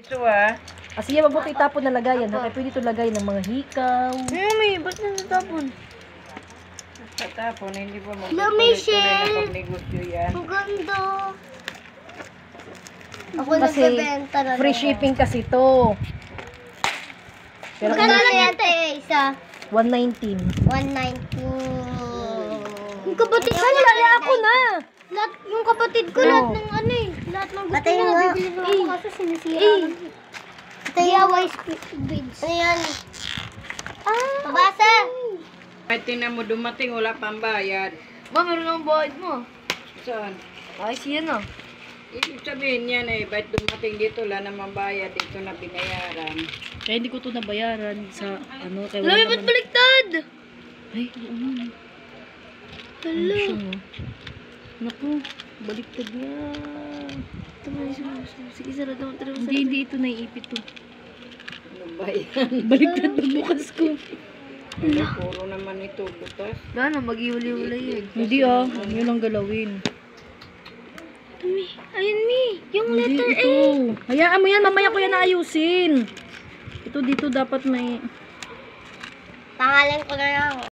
Ito ah. Kasi yan, mabuti itapon na lagayan. Kaya pwede ito lagay ng mga hikaw. Mami, ba't na natapon? Sa tapon, hindi pa Michelle! mag-negosyo yan. Ang ganda. Ako Kasi nagbebenta na. free shipping kasi ito. Pero Magkano lang yan tayo isa? 119. 119. Yung kapatid ko, Kaya ako na! lahat, yung kapatid ko, lahat ng ano eh. Lahat ng gusto niya, bibili ko ako kaso sinisira. DIY beads. Ano yan? Pabasa! Ay, tingnan mo, dumating, wala pang bayad. Ma, meron akong bayad mo. Saan? Ay, siya na. Ibig sabihin yan eh, ba't dumating dito, wala namang bayad, dito na binayaran. Kaya hindi ko ito nabayaran sa ano. Kaya Lami, ba't baliktad? Ay, oo. Hala. Naku, baliktad yan. Sige, sarado mo. Hindi ito naiipit to. Ano ba yan? Baliktad na bukas ko. Wala, puro naman ito, butas. Gana, mag-iuli-uli yun. Hindi yun ang galawin. Ayun, Mi. Yung Hindi letter A. ito. Hayaan mo yan, mamaya ko yan ayusin. Ito dito dapat may... Pangalan ko na lang.